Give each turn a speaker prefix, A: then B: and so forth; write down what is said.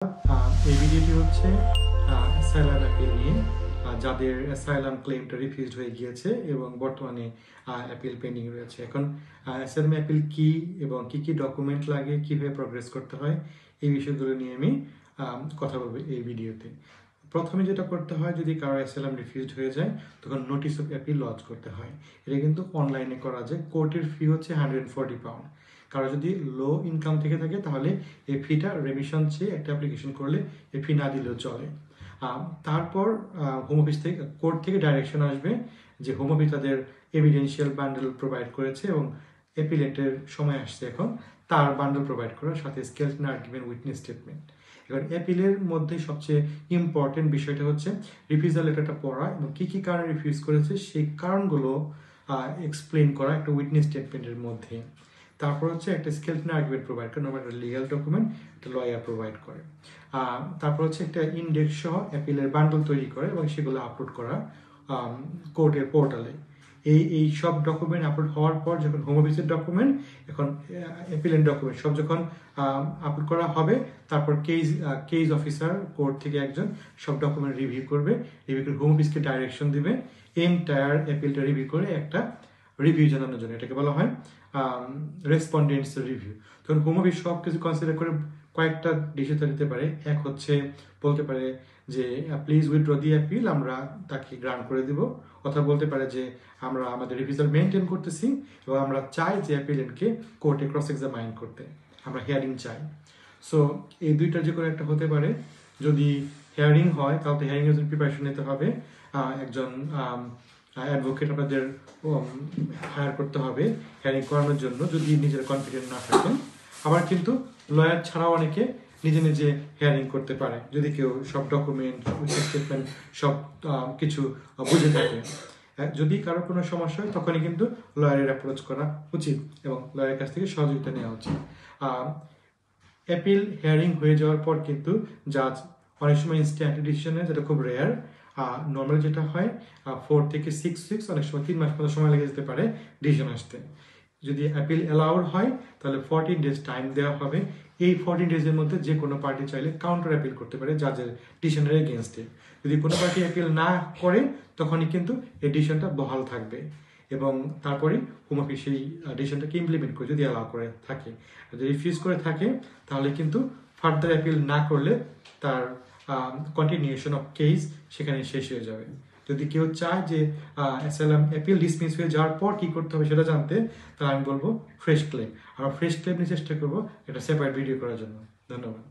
A: এই ভিডিওটি হচ্ছে অ্যাসাইলাম অ্যাপিল নিয়ে যাদের অ্যাসাইলাম ক্লেমটা রিফিউজড হয়ে গিয়েছে এবং বর্তমানে অ্যাপিল পেন্ডিং রয়েছে। এখন অ্যাসাইলাম অ্যাপিল কি এবং কি কি ডকুমেন্ট লাগে, কিভাবে প্রোগ্রেস করতে হয়, এই বিষয়গুলো নিয়ে আমি কথা বলবো এই ভিডিওতে। প্রথমে যেটা করতে হয়, যদি কারো অ্যাসাইলাম রিফিউজড হয়ে যায় তখন নোটিস অফ অ্যাপিল লঞ্চ করতে হয়। এটা কিন্তু অনলাইনে করা যায়। কোর্টের ফি হচ্ছে £140। কারো যদি লো ইনকাম থেকে থাকে তাহলে এই ফিটা রেমিশন চেয়ে একটা অ্যাপ্লিকেশন করলে এই ফি না দিলেও চলে। তারপর হোম অফিস থেকে, কোর্ট থেকে ডাইরেকশন আসবে যে হোম অফিস তাদের এভিডেন্সিয়াল বান্ডেল প্রোভাইড করেছে এবং অ্যাপিলেটের সময় আসছে এখন তার বান্ডেল প্রোভাইড করার সাথে স্কেলটন আর্গুমেন্ট, উইটনেস স্টেটমেন্ট। এবার অ্যাপিলের মধ্যে সবচেয়ে ইম্পর্টেন্ট বিষয়টা হচ্ছে রিফিউজাল লেটারটা পড়া এবং কী কী কারণে রিফিউজ করেছে সেই কারণগুলো এক্সপ্লেন করা একটা উইটনেস স্টেটমেন্টের মধ্যে। তারপর হচ্ছে একটা স্কেলটন আর্গুমেন্ট প্রোভাইড করে, একটা লিগাল ডকুমেন্ট একটা লয়ার প্রোভাইড করে। তারপর হচ্ছে একটা ইন্ডেক্স সহ অ্যাপিলের বান্ডল তৈরি করে এবং সেগুলো আপলোড করা কোর্টের পোর্টালে। এই সব ডকুমেন্ট আপলোড হওয়ার পর যখন হোম অফিসের ডকুমেন্ট, এখন অ্যাপিলের ডকুমেন্ট সব যখন আপলোড করা হবে, তারপর কেস অফিসার কোর্ট থেকে একজন সব ডকুমেন্ট রিভিউ করে হোম অফিসকে ডাইরেকশন দিবে এন্টায়ার অ্যাপিলটা রিভিউ করে একটা রিভিউ জানানোর জন্য। এটাকে বলা হয় রেসপন্ডেন্টস রিভিউ। তখন হোম অফিস সব কিছু কনসিডার করে কয়েকটা ডিসিশন নিতে পারে। এক হচ্ছে বলতে পারে যে প্লিজ উইথড্র দি অ্যাপিল, আমরা তাকে গ্রান্ট করে দিব। অথবা বলতে পারে যে আমরা আমাদের রিভিউজাল মেনটেন করতেছি এবং আমরা চাই যে অ্যাপিলেন্টকে কোর্টে ক্রস এক্সামাইন করতে, আমরা হিয়ারিং চাই। সো এই দুইটার যে কোনো একটা হতে পারে। যদি হিয়ারিং হয় তাহলে হিয়ারিংয়ের জন্য প্রিপারেশন নিতে হবে। একজন অ্যাডভোকেট আপনাদের হায়ার করতে হবে হিয়ারিং করানোর জন্য যদি নিজের কনফিডেন্ট না থাকেন। আবার কিন্তু লয়ার ছাড়াও অনেকে নিজে নিজে হিয়ারিং করতে পারে যদি কেউ সব ডকুমেন্ট, স্টেটমেন্ট সব কিছু বুঝে থাকে। যদি কারো কোনো সমস্যা হয় তখনই কিন্তু লয়ারের অ্যাপ্রোচ করা উচিত এবং লয়ারের কাছ থেকে সহযোগিতা নেওয়া উচিত। অ্যাপিল হিয়ারিং হয়ে যাওয়ার পর কিন্তু জাজ অনেক সময় ইনস্ট্যান্ট ডিসিশন নেয়, যেটা খুব রেয়ার। নর্মালি যেটা হয় 4 থেকে 6 উইকস, অনেক সময় 3 মাস মতো সময় লেগে যেতে পারে ডিসিশন আসতে। যদি অ্যাপিল অ্যালাউড হয় তাহলে 14 ডেজ টাইম দেওয়া হবে। এই 14 ডেজের মধ্যে যে কোনো পার্টি চাইলে কাউন্টার অ্যাপিল করতে পারে জাজের ডিসিশনের এগেনস্টে। যদি কোনো পার্টি অ্যাপিল না করে তখনই কিন্তু এই ডিসিশনটা বহাল থাকবে এবং তারপরে হোম অফিস সেই ডিসিশনটাকে ইমপ্লিমেন্ট করে যদি অ্যালাউ করে থাকে। যদি রিফিউজ করে থাকে তাহলে কিন্তু ফার্দার অ্যাপিল না করলে তার কন্টিনিউশন অফ কেস সেখানে শেষ হয়ে যাবে। যদি কেউ চায় যে অ্যাসাইলাম অ্যাপিল ডিসমিস হয়ে যাওয়ার পর কী করতে হবে সেটা জানতে, তাহলে আমি বলবো ফ্রেশ ক্লেম। আমরা ফ্রেশ ক্লেম নিয়ে চেষ্টা করবো একটা সেপারেট ভিডিও করার জন্য। ধন্যবাদ।